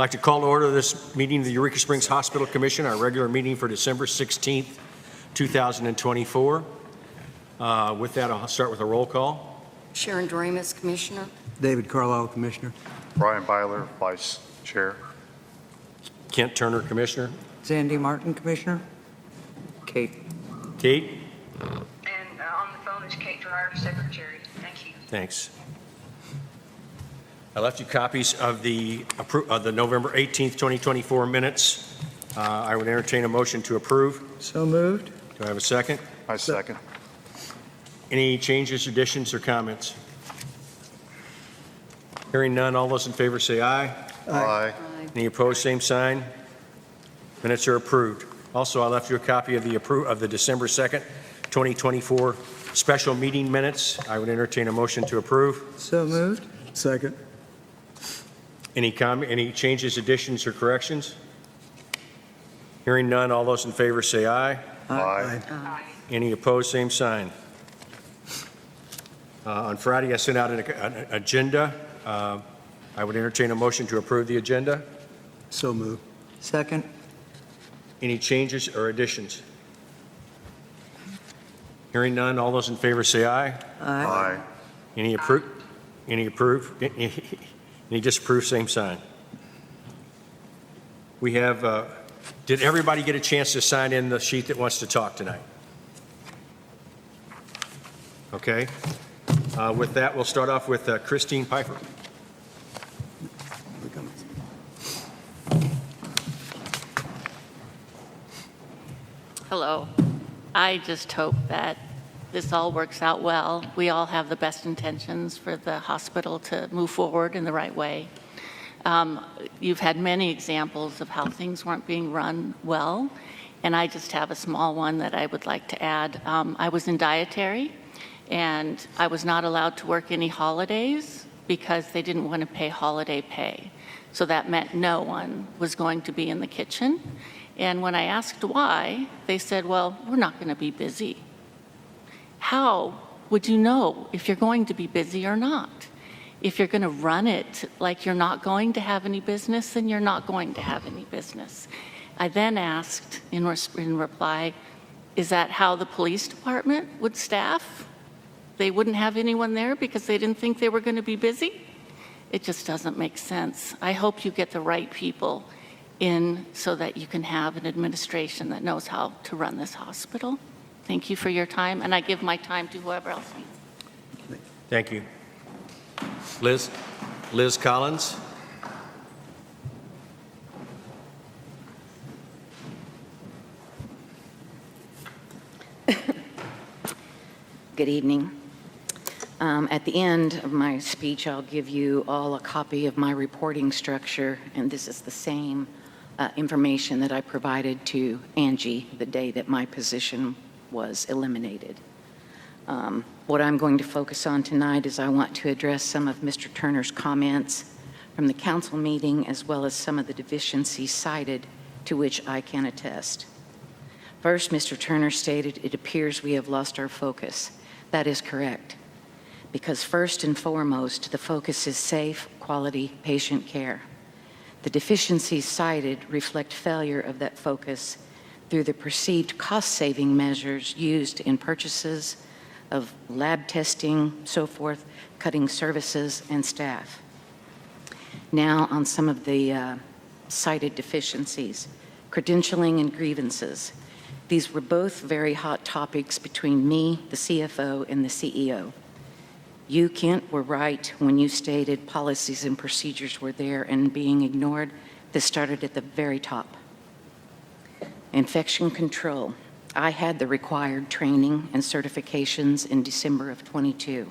like to call to order this meeting of the Eureka Springs Hospital Commission, our regular meeting for December 16th, 2024. With that, I'll start with a roll call. Sharon Doremus, Commissioner. David Carlisle, Commissioner. Brian Byler, Vice Chair. Kent Turner, Commissioner. Sandy Martin, Commissioner. Kate. Kate? And on the phone is Kate Turner, Secretary. Thank you. Thanks. I left you copies of the November 18th, 2024 minutes. I would entertain a motion to approve. So moved. Do I have a second? I second. Any changes, additions, or comments? Hearing none, all those in favor say aye. Aye. Any opposed, same sign. Minutes are approved. Also, I left you a copy of the December 2nd, 2024 special meeting minutes. I would entertain a motion to approve. So moved. Second. Any changes, additions, or corrections? Hearing none, all those in favor say aye. Aye. Any opposed, same sign. On Friday, I sent out an agenda. I would entertain a motion to approve the agenda. So moved. Second. Any changes or additions? Hearing none, all those in favor say aye. Aye. Any approve? Any approve? Any disapprove, same sign. We have, did everybody get a chance to sign in the sheet that wants to talk tonight? Okay. With that, we'll start off with Christine Piper. Hello. I just hope that this all works out well. We all have the best intentions for the hospital to move forward in the right way. You've had many examples of how things weren't being run well, and I just have a small one that I would like to add. I was in dietary, and I was not allowed to work any holidays because they didn't want to pay holiday pay. So that meant no one was going to be in the kitchen. And when I asked why, they said, well, we're not going to be busy. How would you know if you're going to be busy or not? If you're going to run it like you're not going to have any business, then you're not going to have any business. I then asked in reply, is that how the police department would staff? They wouldn't have anyone there because they didn't think they were going to be busy? It just doesn't make sense. I hope you get the right people in so that you can have an administration that knows how to run this hospital. Thank you for your time, and I give my time to whoever else needs. Thank you. Liz Collins. Good evening. At the end of my speech, I'll give you all a copy of my reporting structure, and this is the same information that I provided to Angie the day that my position was eliminated. What I'm going to focus on tonight is I want to address some of Mr. Turner's comments from the council meeting, as well as some of the deficiencies cited to which I can attest. First, Mr. Turner stated, it appears we have lost our focus. That is correct, because first and foremost, the focus is safe, quality patient care. The deficiencies cited reflect failure of that focus through the perceived cost-saving measures used in purchases of lab testing, so forth, cutting services and staff. Now on some of the cited deficiencies, credentialing and grievances. These were both very hot topics between me, the CFO, and the CEO. You, Kent, were right when you stated policies and procedures were there and being ignored. This started at the very top. Infection control. I had the required training and certifications in December of 22.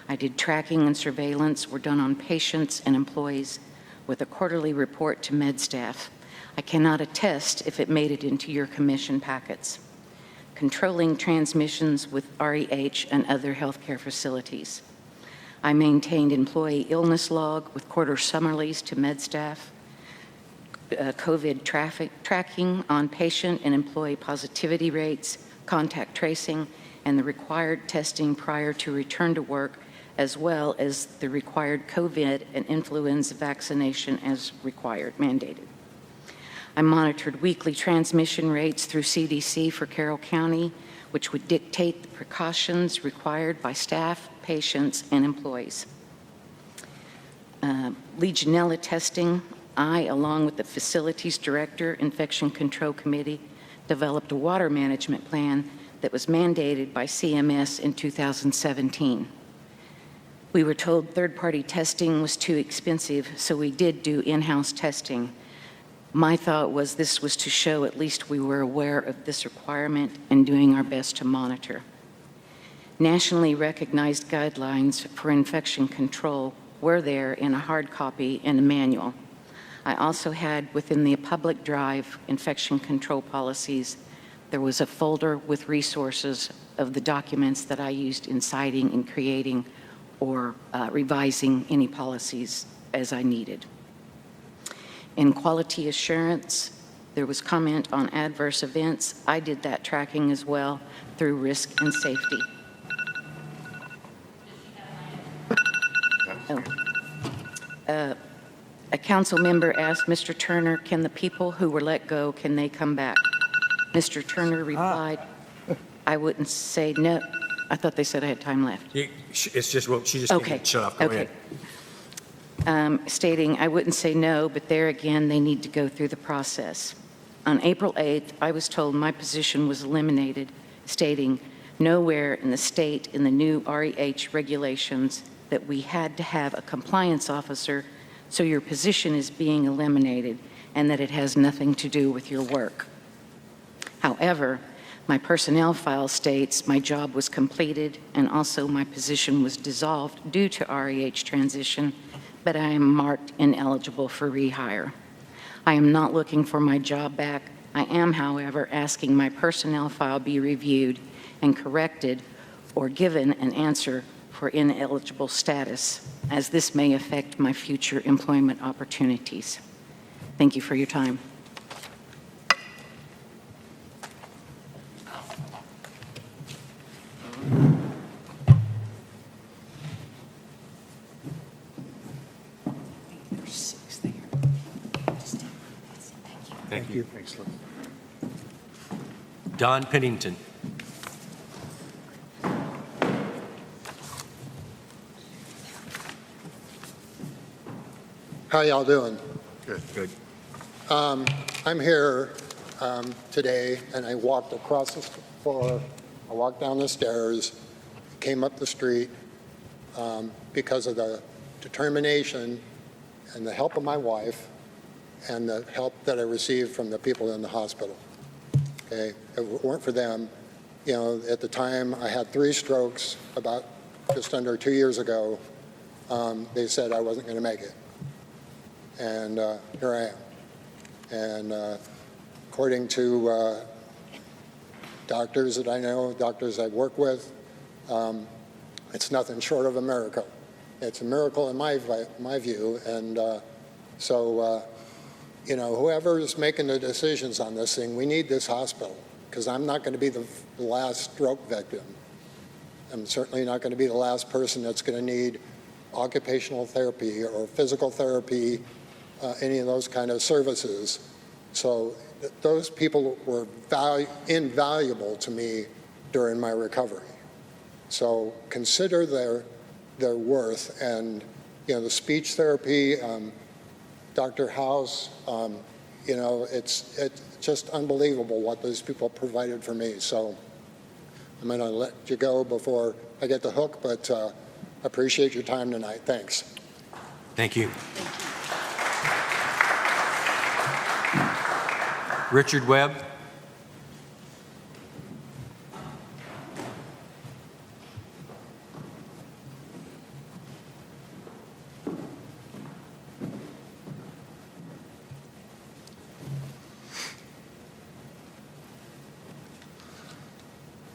I did tracking and surveillance were done on patients and employees with a quarterly report to med staff. I cannot attest if it made it into your commission packets. Controlling transmissions with REH and other healthcare facilities. I maintained employee illness log with quarter summaries to med staff, COVID tracking on patient and employee positivity rates, contact tracing, and the required testing prior to return to work as well as the required COVID and influenza vaccination as required, mandated. I monitored weekly transmission rates through CDC for Carroll County, which would dictate the precautions required by staff, patients, and employees. Legionella testing, I, along with the Facilities Director, Infection Control Committee, developed a water management plan that was mandated by CMS in 2017. We were told third-party testing was too expensive, so we did do in-house testing. My thought was this was to show at least we were aware of this requirement and doing our best to monitor. Nationally recognized guidelines for infection control were there in a hard copy and a manual. I also had within the public drive infection control policies, there was a folder with resources of the documents that I used in citing and creating or revising any policies as I needed. In quality assurance, there was comment on adverse events. I did that tracking as well through risk and safety. A council member asked Mr. Turner, can the people who were let go, can they come back? Mr. Turner replied, I wouldn't say no. I thought they said I had time left. It's just, well, she just Okay. can't shut off. Go Okay. ahead. Stating, I wouldn't say no, but there again, they need to go through the process. On April 8th, I was told my position was eliminated, stating, nowhere in the state in the new REH regulations that we had to have a compliance officer, so your position is being eliminated and that it has nothing to do with your work. However, my personnel file states my job was completed and also my position was dissolved due to REH transition, but I am marked ineligible for rehire. I am not looking for my job back. I am, however, asking my personnel file be reviewed and corrected or given an answer for ineligible status, as this may affect my future employment opportunities. Thank you for your time. Thank you. Don Pennington. How y'all doing? Good. I'm here today, and I walked across the floor, I walked down the stairs, came up the street because of the determination and the help of my wife and the help that I received from the people in the hospital. Okay, if it weren't for them, you know, at the time I had 3 strokes about just under 2 years ago. They said I wasn't going to make it. And here I am. And according to doctors that I know, doctors I work with, it's nothing short of a miracle. It's a miracle in my view. And so, you know, whoever is making the decisions on this thing, we need this hospital, because I'm not going to be the last stroke victim. I'm certainly not going to be the last person that's going to need occupational therapy or physical therapy, any of those kind of services. So those people were invaluable to me during my recovery. So consider their worth. And, you know, the speech therapy, Dr. House, you know, it's just unbelievable what those people provided for me. So I'm going to let you go before I get the hook, but appreciate your time tonight. Thanks. Thank you. Richard Webb.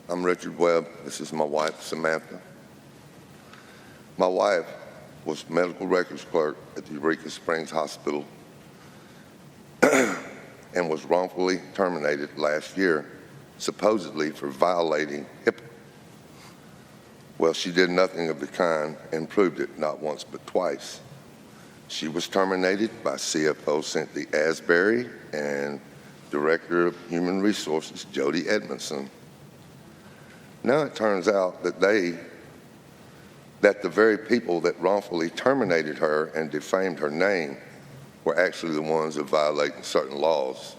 I'm Richard Webb. This is my wife, Samantha. My wife was medical records clerk at the Eureka Springs Hospital and was wrongfully terminated last year, supposedly for violating HIPAA. Well, she did nothing of the kind and proved it not once but twice. She was terminated by CFO Cynthia Asbury and Director of Human Resources Jody Edmondson. Now it turns out that the very people that wrongfully terminated her and defamed her name were actually the ones that violated certain laws.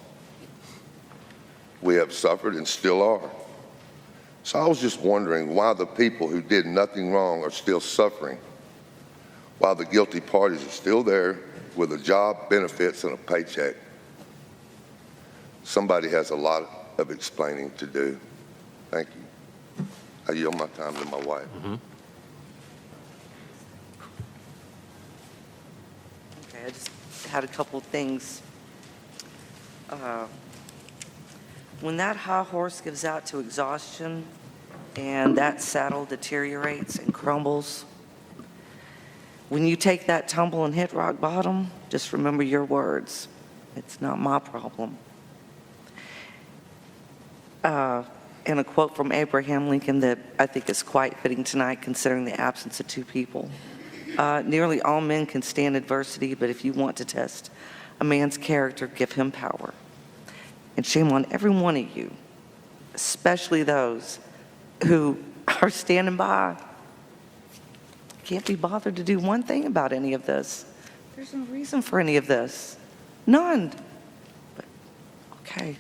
We have suffered and still are. So I was just wondering why the people who did nothing wrong are still suffering, while the guilty parties are still there with a job, benefits, and a paycheck. Somebody has a lot of explaining to do. Thank you. I yield my time to my wife. Okay, I just had a couple of things. When that high horse gives out to exhaustion and that saddle deteriorates and crumbles, when you take that tumble and hit rock bottom, just remember your words. It's not my problem. And a quote from Abraham Lincoln that I think is quite fitting tonight, considering the absence of two people. Nearly all men can stand adversity, but if you want to test a man's character, give him power. And shame on every one of you, especially those who are standing by. Can't be bothered to do one thing about any of this. There's no reason for any of this. None. But, okay,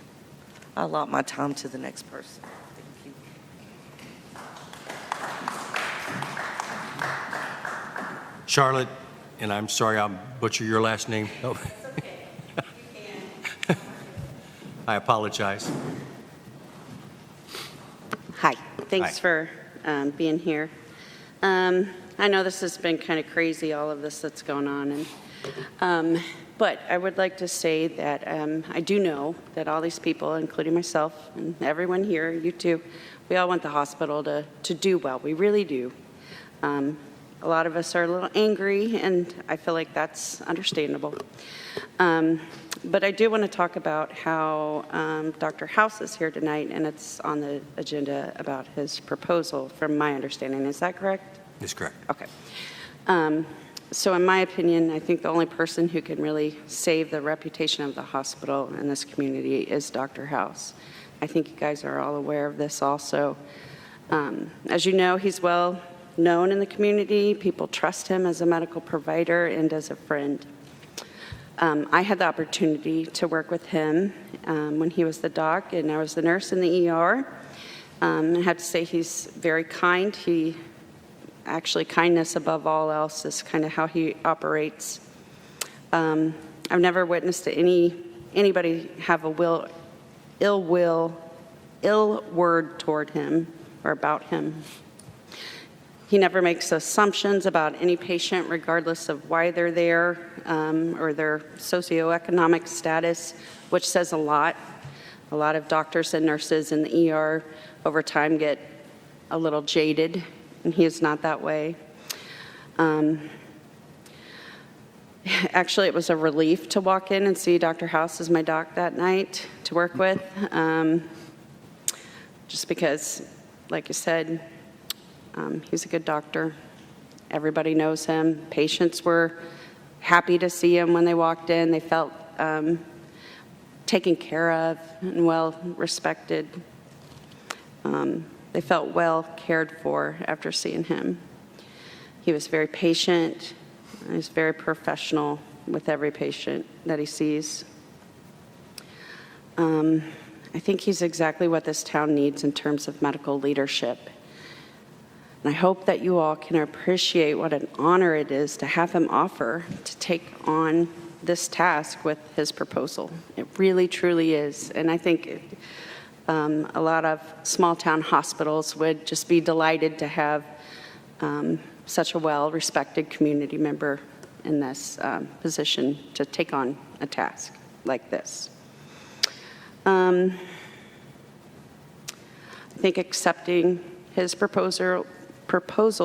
I allot my time to the next person. Thank you. Charlotte, and I'm sorry I'll butcher your last name. Oh. I apologize. Hi, thanks Hi. for being here. I know this has been kind of crazy, all of this that's going on, but I would like to say that I do know that all these people, including myself and everyone here, you too, we all want the hospital to do well. We really do. A lot of us are a little angry, and I feel like that's understandable. But I do want to talk about how Dr. House is here tonight, and it's on the agenda about his proposal, from my understanding. Is that correct? That's correct. Okay. So in my opinion, I think the only person who can really save the reputation of the hospital in this community is Dr. House. I think you guys are all aware of this also. As you know, he's well known in the community. People trust him as a medical provider and as a friend. I had the opportunity to work with him when he was the doc and I was the nurse in the ER. I have to say he's very kind. Actually, kindness above all else is kind of how he operates. I've never witnessed anybody have a ill word toward him or about him. He never makes assumptions about any patient, regardless of why they're there or their socioeconomic status, which says a lot. A lot of doctors and nurses in the ER over time get a little jaded, and he is not that way. Actually, it was a relief to walk in and see Dr. House as my doc that night to work with, just because, like you said, he's a good doctor. Everybody knows him. Patients were happy to see him when they walked in. They felt taken care of and well respected. They felt well cared for after seeing him. He was very patient. And he's very professional with every patient that he sees. I think he's exactly what this town needs in terms of medical leadership. And I hope that you all can appreciate what an honor it is to have him offer to take on this task with his proposal. It really, truly is. And I think a lot of small-town hospitals would just be delighted to have such a well-respected community member in this position to take on a task like this. I think accepting his proposal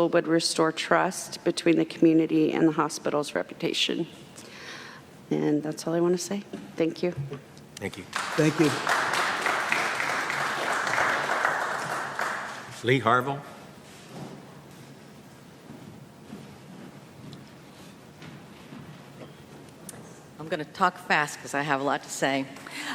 would restore trust between the community and the hospital's reputation. And that's all I want to say. Thank you. Thank you. Thank you. Lee Harville? I'm going to talk fast because I have a lot to say.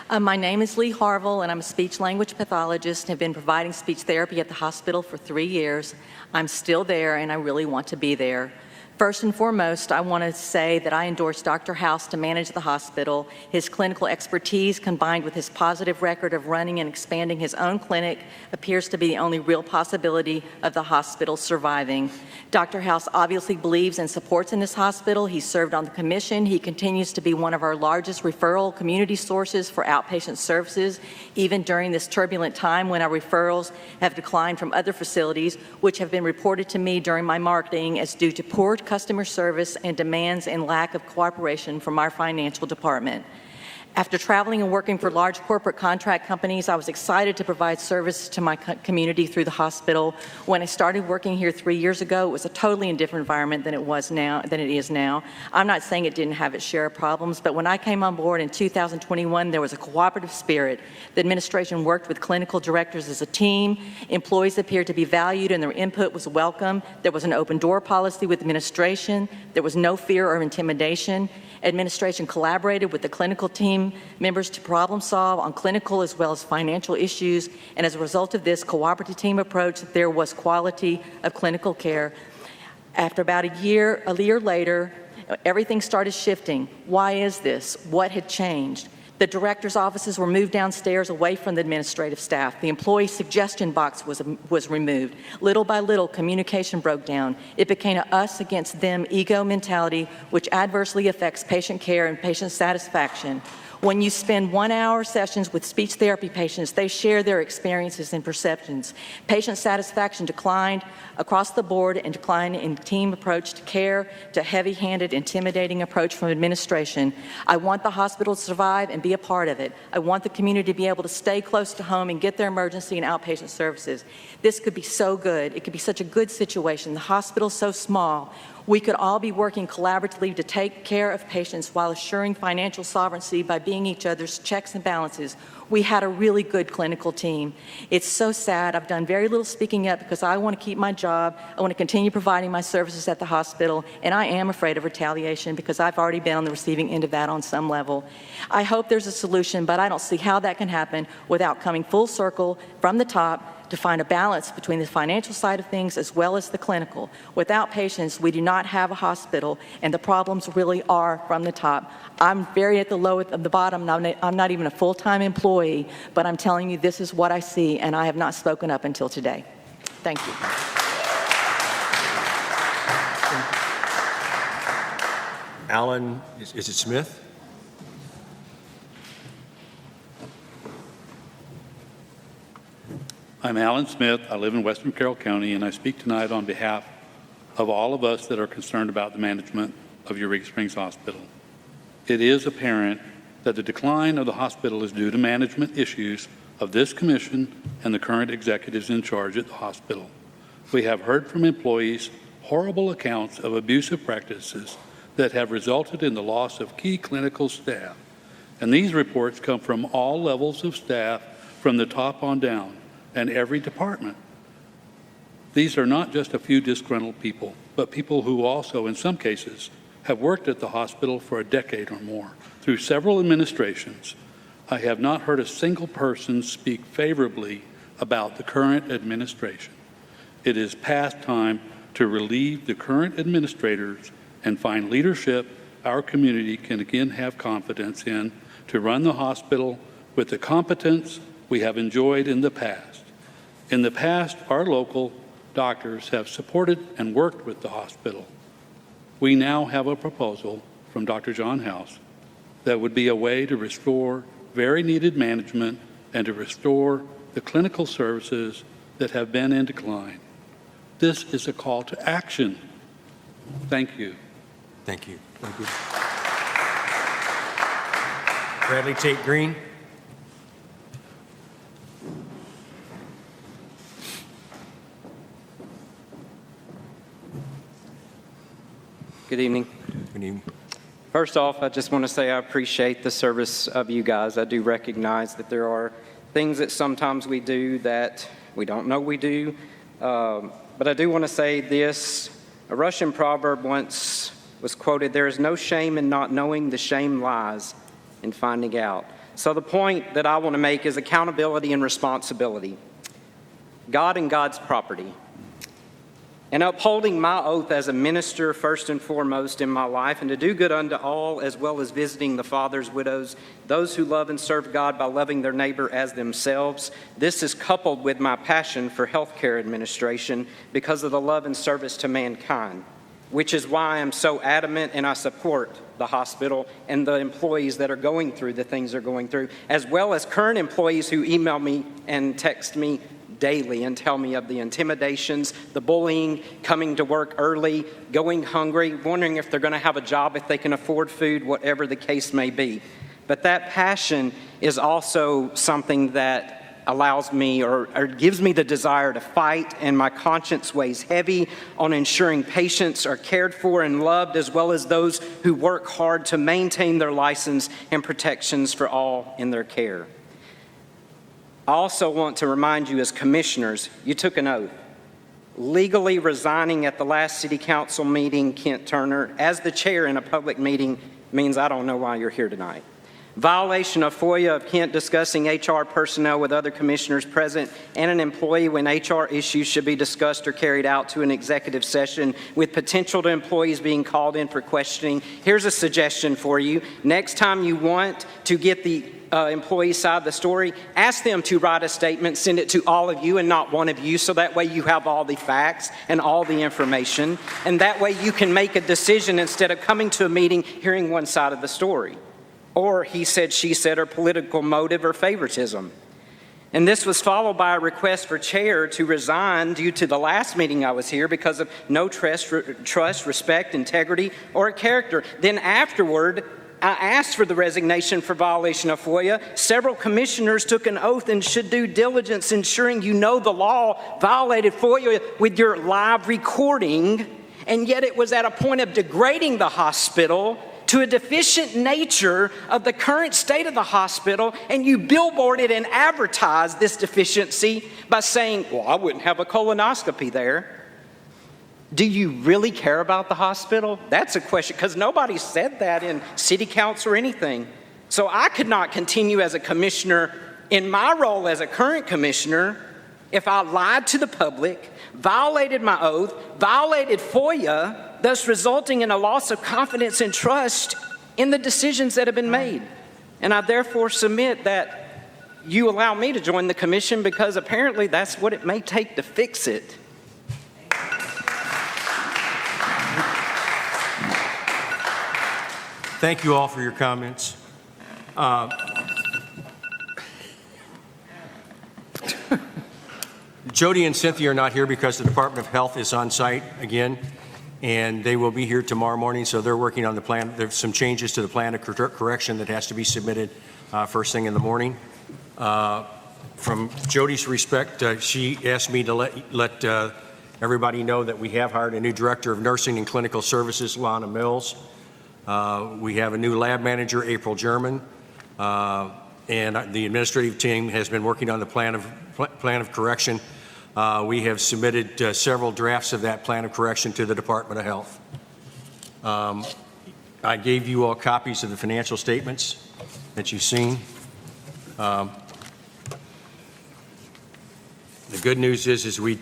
My name is Lee Harville, and I'm a speech-language pathologist and have been providing speech therapy at the hospital for 3 years. I'm still there, and I really want to be there. First and foremost, I want to say that I endorse Dr. House to manage the hospital. His clinical expertise, combined with his positive record of running and expanding his own clinic, appears to be the only real possibility of the hospital surviving. Dr. House obviously believes and supports in this hospital. He served on the commission. He continues to be one of our largest referral community sources for outpatient services, even during this turbulent time when our referrals have declined from other facilities, which have been reported to me during my marketing as due to poor customer service and demands and lack of cooperation from our financial department. After traveling and working for large corporate contract companies, I was excited to provide service to my community through the hospital. When I started working here 3 years ago, it was a totally different environment than it is now. I'm not saying it didn't have its share of problems, but when I came on board in 2021, there was a cooperative spirit. The administration worked with clinical directors as a team. Employees appeared to be valued and their input was welcome. There was an open door policy with administration. There was no fear or intimidation. Administration collaborated with the clinical team members to problem solve on clinical as well as financial issues, and as a result of this cooperative team approach, there was quality of clinical care. After about a year later, everything started shifting. Why is this? What had changed? The director's offices were moved downstairs away from the administrative staff. The employee suggestion box was removed. Little by little, communication broke down. It became an us against them ego mentality, which adversely affects patient care and patient satisfaction. When you spend 1-hour sessions with speech therapy patients, they share their experiences and perceptions. Patient satisfaction declined across the board and declined in team approach to care to heavy-handed, intimidating approach from administration. I want the hospital to survive and be a part of it. I want the community to be able to stay close to home and get their emergency and outpatient services. This could be so good. It could be such a good situation. The hospital's so small. We could all be working collaboratively to take care of patients while assuring financial sovereignty by being each other's checks and balances. We had a really good clinical team. It's so sad. I've done very little speaking up because I want to keep my job. I want to continue providing my services at the hospital, and I am afraid of retaliation because I've already been on the receiving end of that on some level. I hope there's a solution, but I don't see how that can happen without coming full circle from the top to find a balance between the financial side of things as well as the clinical. Without patients, we do not have a hospital, and the problems really are from the top. I'm very at the low of the bottom. I'm not even a full-time employee, but I'm telling you this is what I see, and I have not spoken up until today. Thank you. Alan, is it Smith? I'm Alan Smith. I live in Western Carroll County, and I speak tonight on behalf of all of us that are concerned about the management of Eureka Springs Hospital. It is apparent that the decline of the hospital is due to management issues of this commission and the current executives in charge at the hospital. We have heard from employees horrible accounts of abusive practices that have resulted in the loss of key clinical staff. And these reports come from all levels of staff, from the top on down, and every department. These are not just a few disgruntled people, but people who also, in some cases, have worked at the hospital for a decade or more. Through several administrations, I have not heard a single person speak favorably about the current administration. It is past time to relieve the current administrators and find leadership our community can again have confidence in to run the hospital with the competence we have enjoyed in the past. In the past, our local doctors have supported and worked with the hospital. We now have a proposal from Dr. John House that would be a way to restore very needed management and to restore the clinical services that have been in decline. This is a call to action. Thank you. Thank you. Thank you. Bradley Tate Green. Good evening. Good evening. First off, I just want to say I appreciate the service of you guys. I do recognize that there are things that sometimes we do that we don't know we do. But I do want to say this. A Russian proverb once was quoted, "There is no shame in not knowing, the shame lies in finding out." So the point that I want to make is accountability and responsibility. God and God's property. And upholding my oath as a minister first and foremost in my life, and to do good unto all, as well as visiting the fatherless, widows, those who love and serve God by loving their neighbor as themselves. This is coupled with my passion for healthcare administration because of the love and service to mankind, which is why I'm so adamant and I support the hospital and the employees that are going through the things they're going through, as well as current employees who email me and text me daily and tell me of the intimidations, the bullying, coming to work early, going hungry, wondering if they're going to have a job, if they can afford food, whatever the case may be. But that passion is also something that allows me or gives me the desire to fight, and my conscience weighs heavy on ensuring patients are cared for and loved, as well as those who work hard to maintain their license and protections for all in their care. I also want to remind you as commissioners, you took an oath. Legally resigning at the last city council meeting, Kent Turner, as the chair in a public meeting means I don't know why you're here tonight. Violation of FOIA of Kent discussing HR personnel with other commissioners present and an employee when HR issues should be discussed or carried out to an executive session with potential to employees being called in for questioning. Here's a suggestion for you. Next time you want to get the employee side of the story, ask them to write a statement, send it to all of you and not one of you, so that way you have all the facts and all the information, and that way you can make a decision instead of coming to a meeting hearing one side of the story, or he said, she said, or political motive or favoritism. And this was followed by a request for chair to resign due to the last meeting I was here because of no trust, respect, integrity, or character. Then afterward, I asked for the resignation for violation of FOIA. Several commissioners took an oath and should due diligence ensuring you know the law, violated FOIA with your live recording, and yet it was at a point of degrading the hospital to a deficient nature of the current state of the hospital, and you billboarded and advertised this deficiency by saying, well, I wouldn't have a colonoscopy there. Do you really care about the hospital? That's a question, because nobody said that in city council or anything. So I could not continue as a commissioner in my role as a current commissioner if I lied to the public, violated my oath, violated FOIA, thus resulting in a loss of confidence and trust in the decisions that have been made. And I therefore submit that you allow me to join the commission, because apparently that's what it may take to fix it. Thank you all for your comments. Jody and Cynthia are not here because the Department of Health is on site again, and they will be here tomorrow morning, so they're working on the plan. There's some changes to the plan of correction that has to be submitted first thing in the morning. From Jody's respect, she asked me to let everybody know that we have hired a new Director of Nursing and Clinical Services, Lana Mills. We have a new lab manager, April German, and the administrative team has been working on the plan of correction. We have submitted several drafts of that plan of correction to the Department of Health. I gave you all copies of the financial statements that you've seen. The good news is we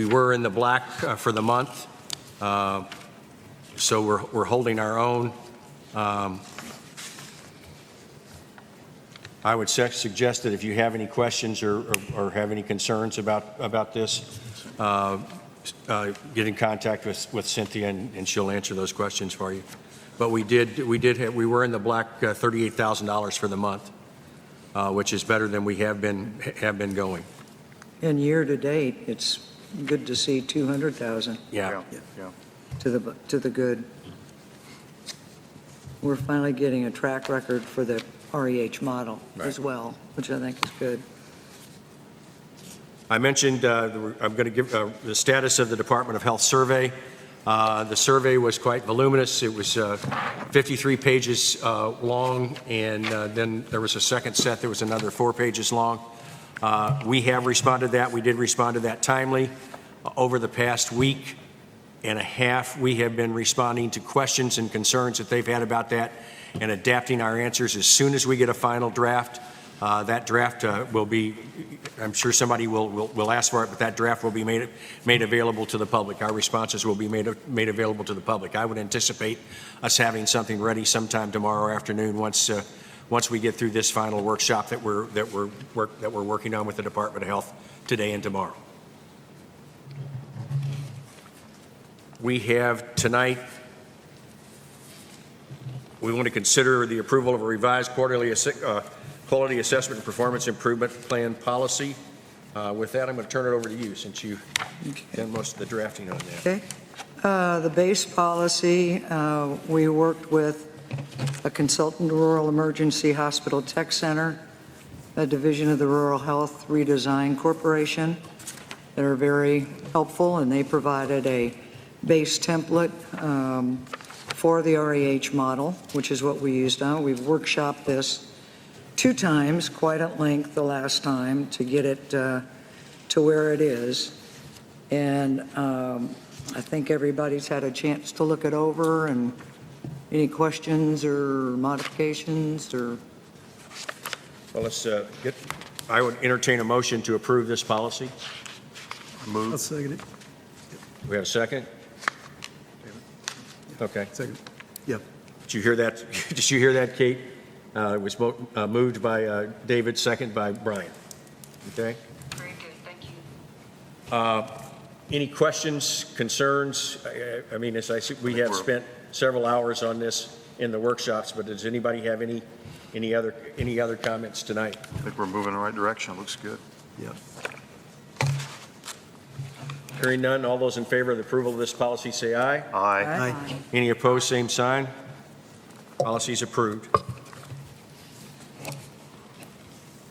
were in the black for the month. So we're holding our own. I would suggest that if you have any questions or have any concerns about this, get in contact with Cynthia and she'll answer those questions for you. But we were in the black $38,000 for the month, which is better than we have been going. And year to date, it's good to see 200,000. Yeah. To the good. We're finally getting a track record for the REH model as well, which I think is good. I mentioned I'm going to give the status of the Department of Health survey. The survey was quite voluminous. It was 53 pages long, and then there was a second set that was another 4 pages long. We have responded to that. We did respond to that timely over the past week. and a half, we have been responding to questions and concerns that they've had about that and adapting our answers. As soon as we get a final draft, that draft will be, I'm sure somebody will ask for it, but that draft will be made available to the public. Our responses will be made available to the public. I would anticipate us having something ready sometime tomorrow afternoon once we get through this final workshop that we're working on with the Department of Health today and tomorrow. We have tonight, we want to consider the approval of a revised quarterly quality assessment and performance improvement plan policy. With that, I'm going to turn it over to you since you've done most of the drafting on that. Okay. The base policy, we worked with a consultant, Rural Emergency Hospital Tech Center, a division of the Rural Health Redesign Corporation. They're very helpful, and they provided a base template for the REH model, which is what we used on. We've workshopped this 2 times, quite at length the last time, to get it to where it is. And I think everybody's had a chance to look it over, and any questions or modifications or? Well, I would entertain a motion to approve this policy. Move. I'll second it. We have a second? Okay. Second. Yeah. Did you hear that? Did you hear that, Kate? It was moved by David, second by Brian. Okay? Very good, thank you. Any questions, concerns? I mean, as I see, we have spent several hours on this in the workshops, but does anybody have any other comments tonight? I think we're moving in the right direction. It looks good. Yeah. Hearing none, all those in favor of the approval of this policy say aye. Aye. Aye. Any opposed, same sign. Policy is approved.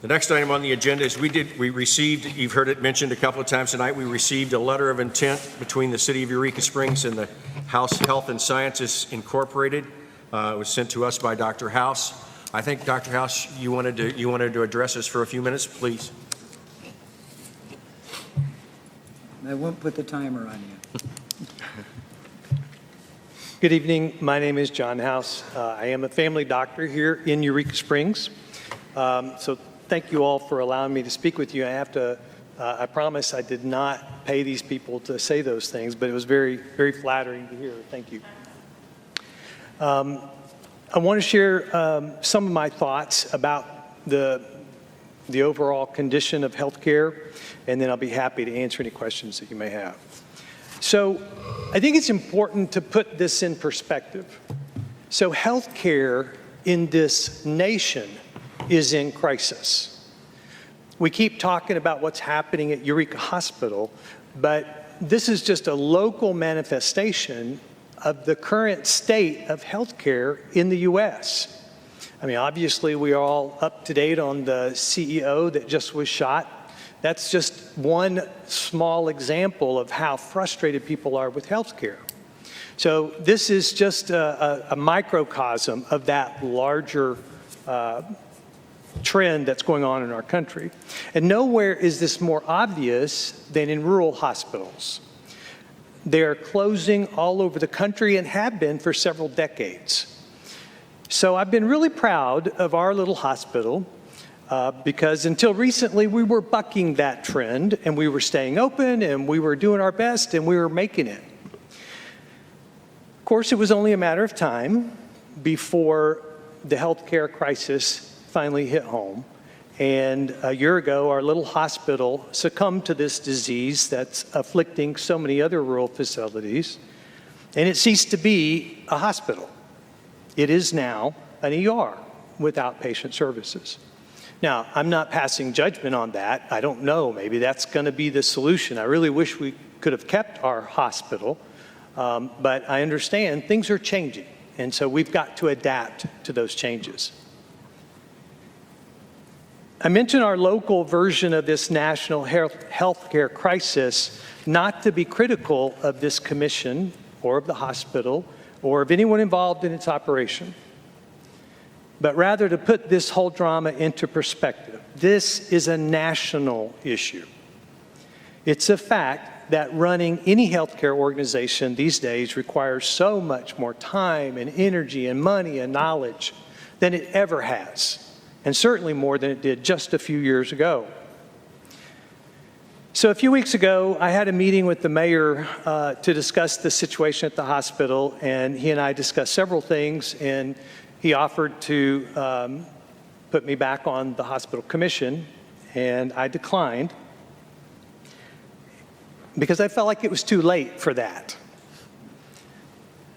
The next item on the agenda is we received, you've heard it mentioned a couple of times tonight, we received a letter of intent between the City of Eureka Springs and the House Health and Sciences Incorporated. It was sent to us by Dr. House. I think, Dr. House, you wanted to address us for a few minutes, please. I won't put the timer on you. Good evening. My name is John House. I am a family doctor here in Eureka Springs. So thank you all for allowing me to speak with you. I promise I did not pay these people to say those things, but it was very, very flattering to hear. Thank you. I want to share some of my thoughts about the overall condition of healthcare, and then I'll be happy to answer any questions that you may have. So I think it's important to put this in perspective. So healthcare in this nation is in crisis. We keep talking about what's happening at Eureka Hospital, but this is just a local manifestation of the current state of healthcare in the U.S. I mean, obviously, we are all up to date on the CEO that just was shot. That's just one small example of how frustrated people are with healthcare. So this is just a microcosm of that larger trend that's going on in our country. And nowhere is this more obvious than in rural hospitals. They're closing all over the country and have been for several decades. So I've been really proud of our little hospital because until recently we were bucking that trend and we were staying open and we were doing our best and we were making it. Of course, it was only a matter of time before the healthcare crisis finally hit home. And a year ago, our little hospital succumbed to this disease that's afflicting so many other rural facilities, and it ceased to be a hospital. It is now an ER with outpatient services. Now, I'm not passing judgment on that. I don't know. Maybe that's going to be the solution. I really wish we could have kept our hospital, but I understand things are changing, and so we've got to adapt to those changes. I mentioned our local version of this national healthcare crisis, not to be critical of this commission or of the hospital or of anyone involved in its operation, but rather to put this whole drama into perspective. This is a national issue. It's a fact that running any healthcare organization these days requires so much more time and energy and money and knowledge than it ever has, and certainly more than it did just a few years ago. So a few weeks ago, I had a meeting with the mayor to discuss the situation at the hospital, and he and I discussed several things, and he offered to put me back on the hospital commission, and I declined because I felt like it was too late for that.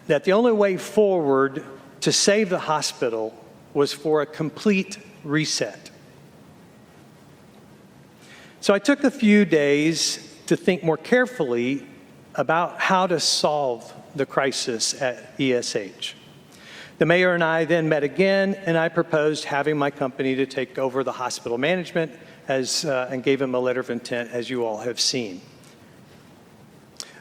That the only way forward to save the hospital was for a complete reset. So I took a few days to think more carefully about how to solve the crisis at ESH. The mayor and I then met again, and I proposed having my company to take over the hospital management and gave him a letter of intent, as you all have seen.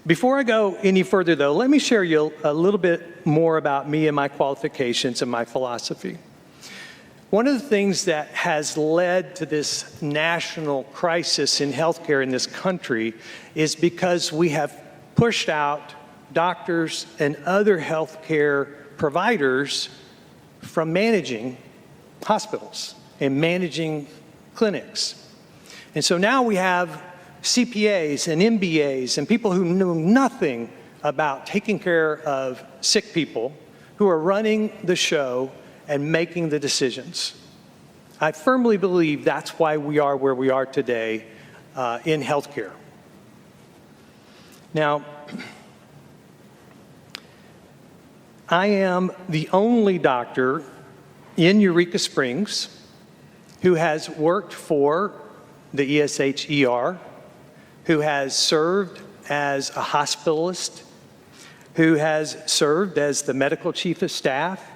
Before I go any further, though, let me share you a little bit more about me and my qualifications and my philosophy. One of the things that has led to this national crisis in healthcare in this country is because we have pushed out doctors and other healthcare providers from managing hospitals and managing clinics. And so now we have CPAs and MBAs and people who knew nothing about taking care of sick people who are running the show and making the decisions. I firmly believe that's why we are where we are today in healthcare. Now, I am the only doctor in Eureka Springs who has worked for the ESH ER, who has served as a hospitalist, who has served as the medical chief of staff,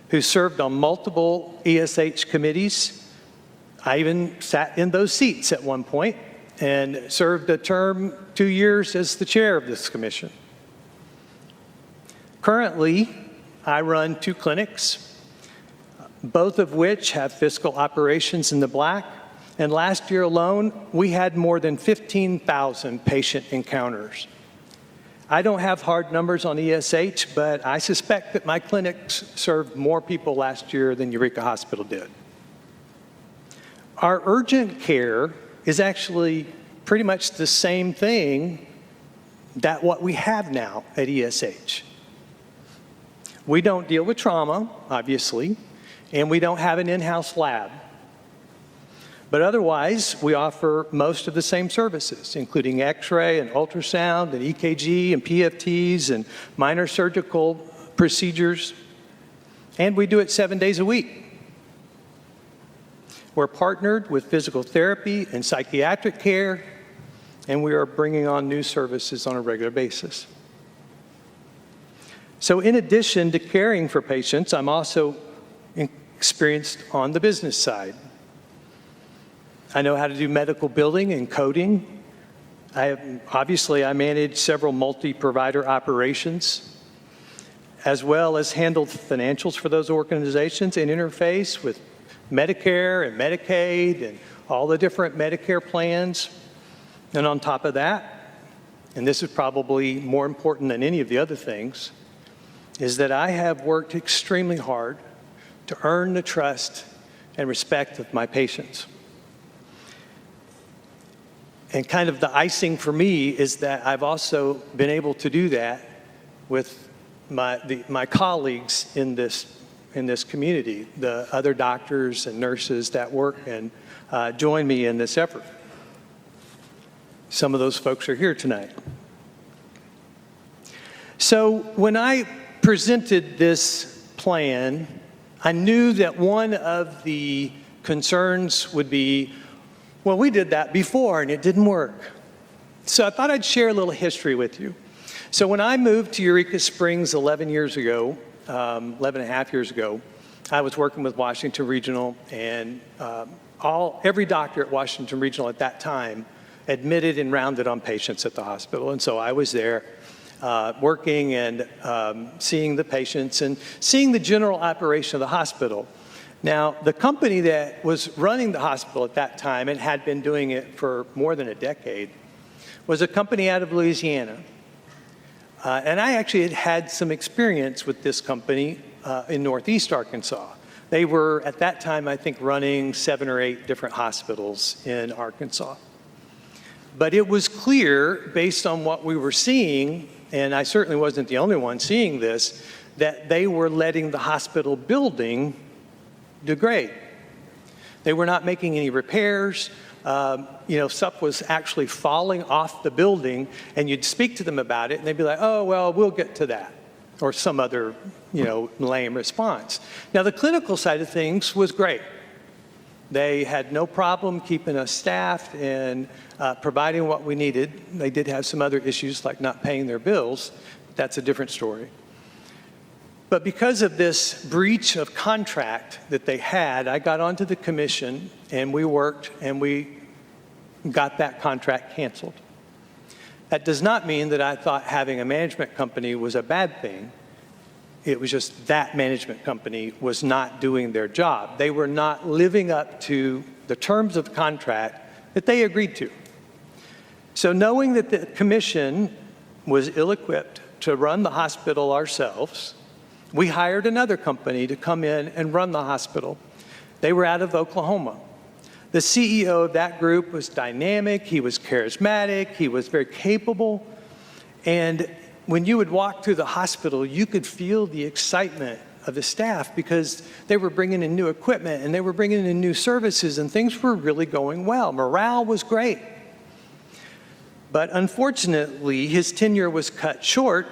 who served on multiple ESH committees. I even sat in those seats at one point and served a term 2 years as the chair of this commission. Currently, I run 2 clinics, both of which have fiscal operations in the black. And last year alone, we had more than 15,000 patient encounters. I don't have hard numbers on ESH, but I suspect that my clinics served more people last year than Eureka Hospital did. Our urgent care is actually pretty much the same thing that what we have now at ESH. We don't deal with trauma, obviously, and we don't have an in-house lab. But otherwise, we offer most of the same services, including X-ray and ultrasound and EKG and PFTs and minor surgical procedures. And we do it 7 days a week. We're partnered with physical therapy and psychiatric care, and we are bringing on new services on a regular basis. So in addition to caring for patients, I'm also experienced on the business side. I know how to do medical billing and coding. Obviously, I manage several multi-provider operations, as well as handle financials for those organizations and interface with Medicare and Medicaid and all the different Medicare plans. And on top of that, and this is probably more important than any of the other things, is that I have worked extremely hard to earn the trust and respect of my patients. And kind of the icing for me is that I've also been able to do that with my colleagues in this community, the other doctors and nurses that work and join me in this effort. Some of those folks are here tonight. So when I presented this plan, I knew that one of the concerns would be, well, we did that before and it didn't work. So I thought I'd share a little history with you. So when I moved to Eureka Springs 11 and a half years ago, I was working with Washington Regional, and every doctor at Washington Regional at that time admitted and rounded on patients at the hospital. And so I was there working and seeing the patients and seeing the general operation of the hospital. Now, the company that was running the hospital at that time and had been doing it for more than a decade was a company out of Louisiana. And I actually had had some experience with this company in Northeast Arkansas. They were, at that time, I think, running 7 or 8 different hospitals in Arkansas. But it was clear, based on what we were seeing, and I certainly wasn't the only one seeing this, that they were letting the hospital building degrade. They were not making any repairs. Stuff was actually falling off the building, and you'd speak to them about it, and they'd be like, oh, well, we'll get to that, or some other, lame response. Now, the clinical side of things was great. They had no problem keeping us staffed and providing what we needed. They did have some other issues like not paying their bills. That's a different story. But because of this breach of contract that they had, I got onto the commission and we worked and we got that contract canceled. That does not mean that I thought having a management company was a bad thing. It was just that management company was not doing their job. They were not living up to the terms of the contract that they agreed to. So knowing that the commission was ill-equipped to run the hospital ourselves, we hired another company to come in and run the hospital. They were out of Oklahoma. The CEO of that group was dynamic, he was charismatic, he was very capable, and when you would walk through the hospital, you could feel the excitement of the staff because they were bringing in new equipment and they were bringing in new services and things were really going well. Morale was great. But unfortunately, his tenure was cut short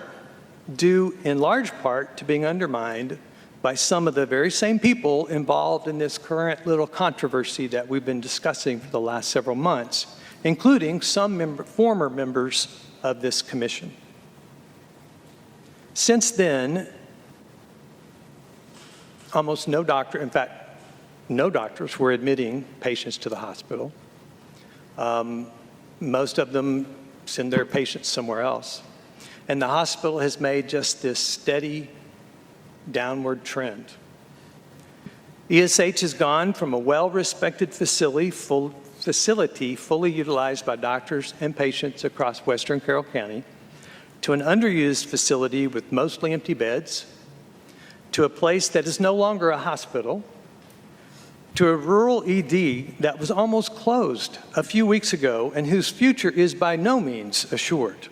due in large part to being undermined by some of the very same people involved in this current little controversy that we've been discussing for the last several months, including some former members of this commission. Since then, almost no doctor, in fact, no doctors were admitting patients to the hospital. Most of them send their patients somewhere else. And the hospital has made just this steady downward trend. ESH has gone from a well-respected facility fully utilized by doctors and patients across Western Carroll County to an underused facility with mostly empty beds, to a place that is no longer a hospital, to a rural ED that was almost closed a few weeks ago and whose future is by no means assured.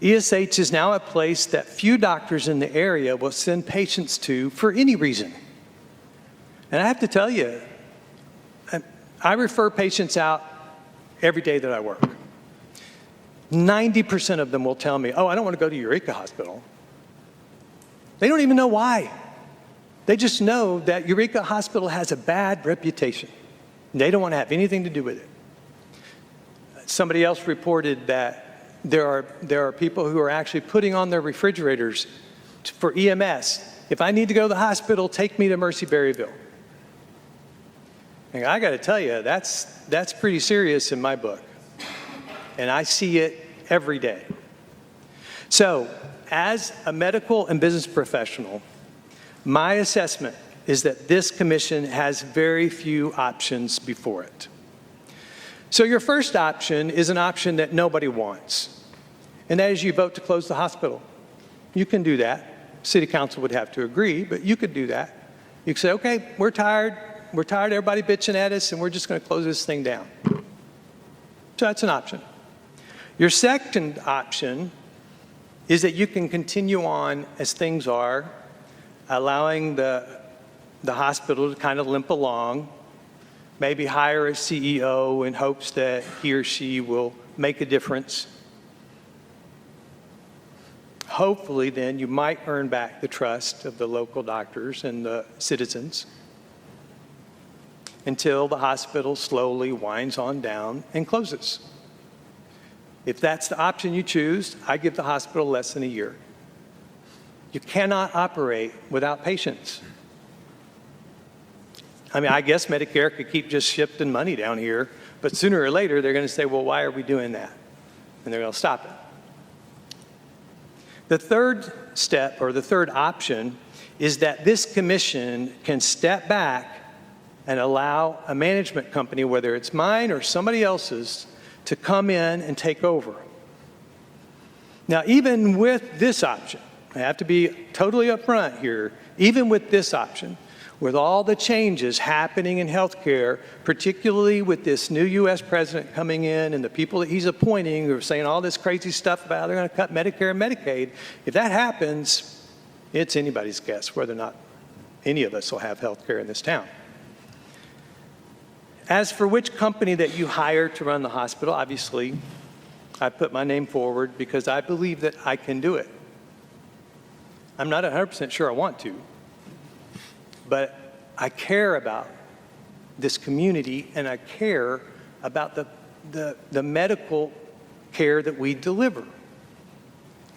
ESH is now a place that few doctors in the area will send patients to for any reason. And I have to tell you, I refer patients out every day that I work. 90% of them will tell me, oh, I don't want to go to Eureka Hospital. They don't even know why. They just know that Eureka Hospital has a bad reputation. They don't want to have anything to do with it. Somebody else reported that there are people who are actually putting on their refrigerators for EMS, if I need to go to the hospital, take me to Mercy Berryville. And I got to tell you, that's pretty serious in my book. And I see it every day. So, as a medical and business professional, my assessment is that this commission has very few options before it. So your first option is an option that nobody wants, and that is you vote to close the hospital. You can do that. City council would have to agree, but you could do that. You could say, okay, we're tired of everybody bitching at us, and we're just going to close this thing down. So that's an option. Your second option is that you can continue on as things are, allowing the hospital to kind of limp along, maybe hire a CEO in hopes that he or she will make a difference. Hopefully, then, you might earn back the trust of the local doctors and the citizens until the hospital slowly winds on down and closes. If that's the option you choose, I give the hospital less than a year. You cannot operate without patients. I mean, I guess Medicare could keep just shifting money down here, but sooner or later they're going to say, well, why are we doing that? And they're going to stop it. The third step, or the third option, is that this commission can step back and allow a management company, whether it's mine or somebody else's, to come in and take over. Now, even with this option, I have to be totally upfront here, even with this option, with all the changes happening in healthcare, particularly with this new U.S. president coming in and the people that he's appointing who are saying all this crazy stuff about they're going to cut Medicare and Medicaid, if that happens, it's anybody's guess whether or not any of us will have healthcare in this town. As for which company that you hire to run the hospital, obviously, I put my name forward because I believe that I can do it. I'm not 100% sure I want to, but I care about this community and I care about the medical care that we deliver.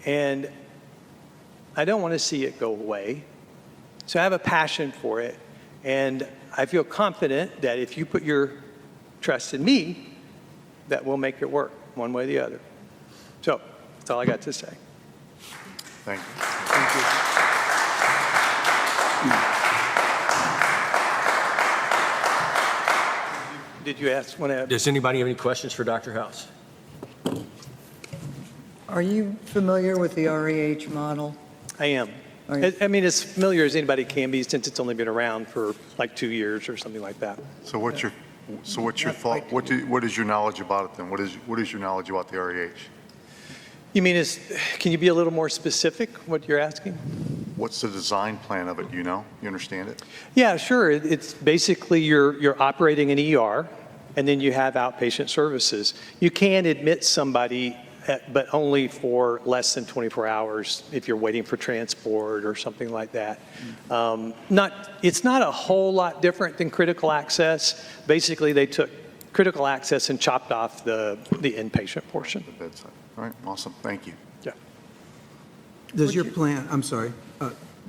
And I don't want to see it go away. So I have a passion for it. And I feel confident that if you put your trust in me, that we'll make it work one way or the other. So that's all I got to say. Thank you. Thank you. Did you want to? Does anybody have any questions for Dr. House? Are you familiar with the REH model? I am. I mean, as familiar as anybody can be since it's only been around for like 2 years or something like that. So what's your thought? What is your knowledge about it then? What is your knowledge about the REH? You mean, can you be a little more specific what you're asking? What's the design plan of it? Do you know? You understand it? Yeah, sure. It's basically you're operating an ER, and then you have outpatient services. You can admit somebody, but only for less than 24 hours if you're waiting for transport or something like that. It's not a whole lot different than critical access. Basically, they took critical access and chopped off the inpatient portion. The bedside. All right, awesome. Thank you. Yeah. Does your plan, I'm sorry,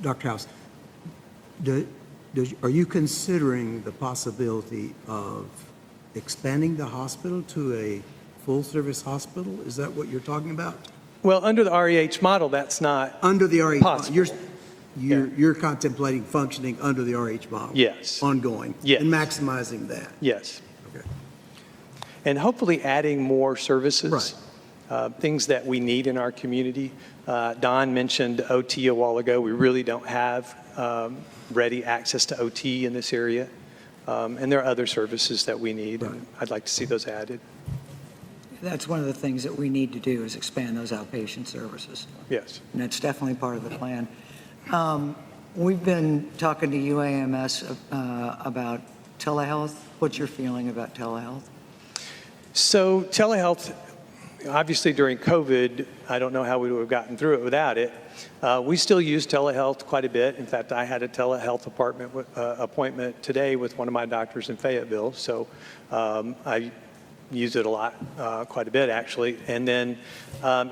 Dr. House, are you considering the possibility of expanding the hospital to a full-service hospital? Is that what you're talking about? Well, under the REH model, that's not under the REH possible. Model. You're contemplating functioning under the REH model? Yes. Ongoing? Yes. And maximizing that? Yes. Okay. And hopefully adding more services. Right. Things that we need in our community. Don mentioned OT a while ago. We really don't have ready access to OT in this area. And there are other services that we need, right. And I'd like to see those added. That's one of the things that we need to do is expand those outpatient services. Yes. And that's definitely part of the plan. We've been talking to UAMS about telehealth. What's your feeling about telehealth? So telehealth, obviously during COVID, I don't know how we would have gotten through it without it. We still use telehealth quite a bit. In fact, I had a telehealth appointment today with one of my doctors in Fayetteville. So I use it a lot, quite a bit actually. And then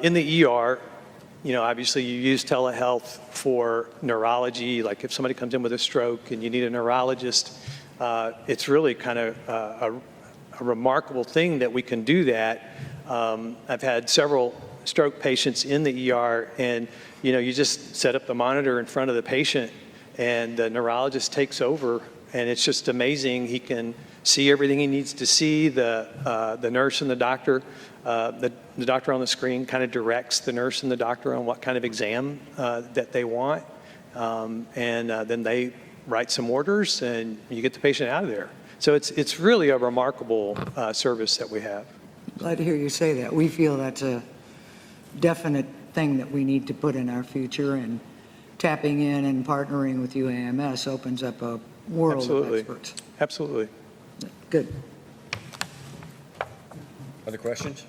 in the ER, obviously you use telehealth for neurology. Like if somebody comes in with a stroke and you need a neurologist, it's really kind of a remarkable thing that we can do that. I've had several stroke patients in the ER, and you just set up the monitor in front of the patient, and the neurologist takes over, and it's just amazing. He can see everything he needs to see. The nurse and the doctor, the doctor on the screen kind of directs the nurse and the doctor on what kind of exam that they want, and then they write some orders, and you get the patient out of there. So it's really a remarkable service that we have. Glad to hear you say that. We feel that's a definite thing that we need to put in our future, and tapping in and partnering with UAMS opens up a world Absolutely. of experts. Absolutely. Good. Other questions?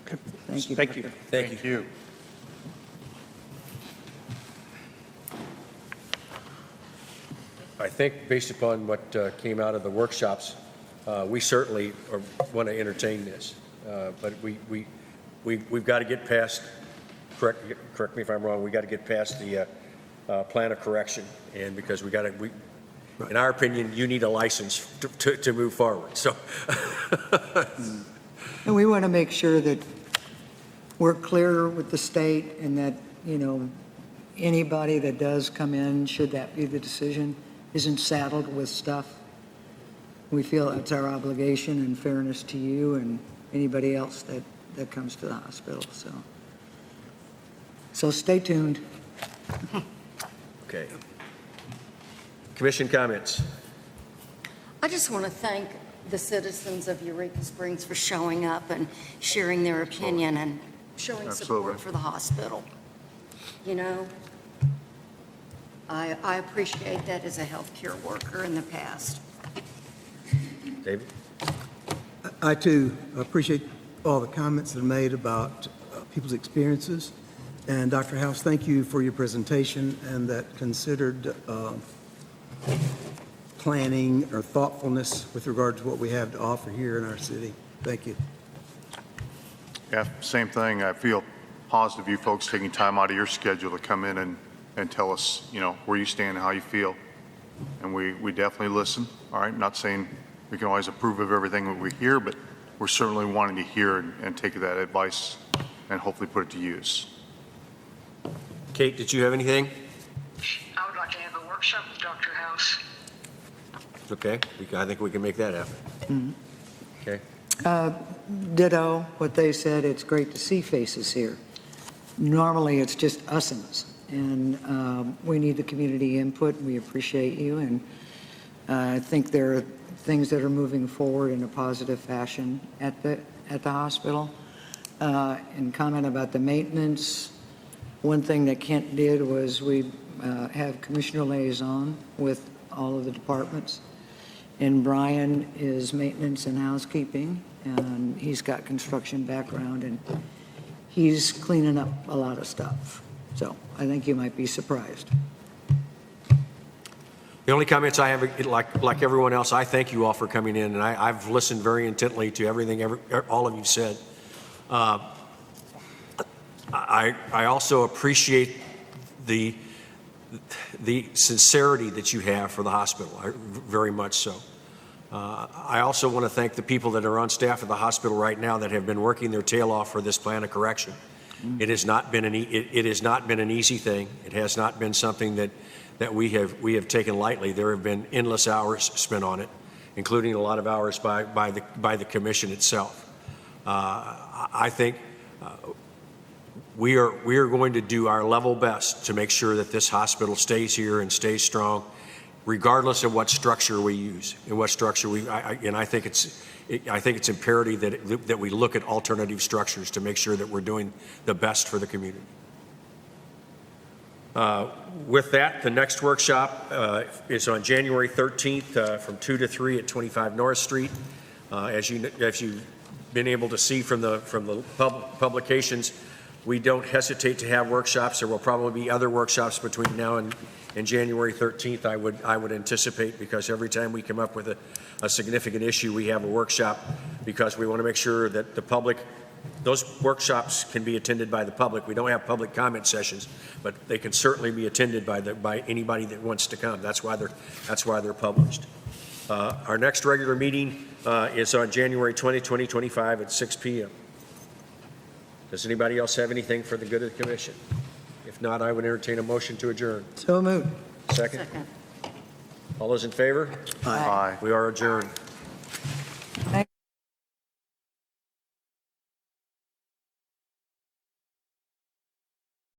Okay. Thank you. Thank you. Thank you. I think based upon what came out of the workshops, we certainly want to entertain this, but we've got to get past. Correct me if I'm wrong. We got to get past the plan of correction, and because we got to. In our opinion, you need a license to move forward. So, and we want to make sure that we're clear with the state, and that anybody that does come in, should that be the decision, isn't saddled with stuff we feel it's our obligation and fairness to you and anybody else that comes to the hospital, so stay tuned. Okay. Commission comments. I just want to thank the citizens of Eureka Springs for showing up and sharing their opinion and showing Absolutely. support for the hospital. You know, I appreciate that as a healthcare worker in the past. David? I too appreciate all the comments that are made about people's experiences. And Dr. House, thank you for your presentation and that considered planning or thoughtfulness with regard to what we have to offer here in our city. Thank you. Yeah, same thing. I feel positive you folks taking time out of your schedule to come in and tell us, you know, where you stand and how you feel. And we definitely listen, all right? Not saying we can always approve of everything that we hear, but we're certainly wanting to hear and take that advice and hopefully put it to use. Kate, did you have anything? I would like to have a workshop with Dr. House. Okay, I think we can make that happen. Okay. Ditto what they said. It's great to see faces here. Normally, it's just us, and we need the community input. We appreciate you, and I think there are things that are moving forward in a positive fashion at the hospital. And comment about the maintenance. One thing that Kent did was we have commissioner liaison with all of the departments. And Brian is maintenance and housekeeping, and he's got construction background, and he's cleaning up a lot of stuff. So I think you might be surprised. The only comments I have, like everyone else, I thank you all for coming in, and I've listened very intently to everything all of you said. I also appreciate the sincerity that you have for the hospital, very much so. I also want to thank the people that are on staff at the hospital right now that have been working their tail off for this plan of correction. It has not been an easy thing. It has not been something that we have taken lightly. There have been endless hours spent on it, including a lot of hours by the commission itself. I think we are going to do our level best to make sure that this hospital stays here and stays strong, regardless of what structure we use and what structure I think it's imperative that we look at alternative structures to make sure that we're doing the best for the community. With that, the next workshop is on January 13th from 2 to 3 at 25 North Street. As you've been able to see from the publications, we don't hesitate to have workshops. There will probably be other workshops between now and January 13th, I would anticipate, because every time we come up with a significant issue, we have a workshop, because we want to make sure that the public, those workshops can be attended by the public. We don't have public comment sessions, but they can certainly be attended by anybody that wants to come. That's why they're published. Our next regular meeting is on January 20, 2025 at 6 p.m. Does anybody else have anything for the good of the commission? If not, I would entertain a motion to adjourn. So moved. Second? All those in favor? Aye. We are adjourned.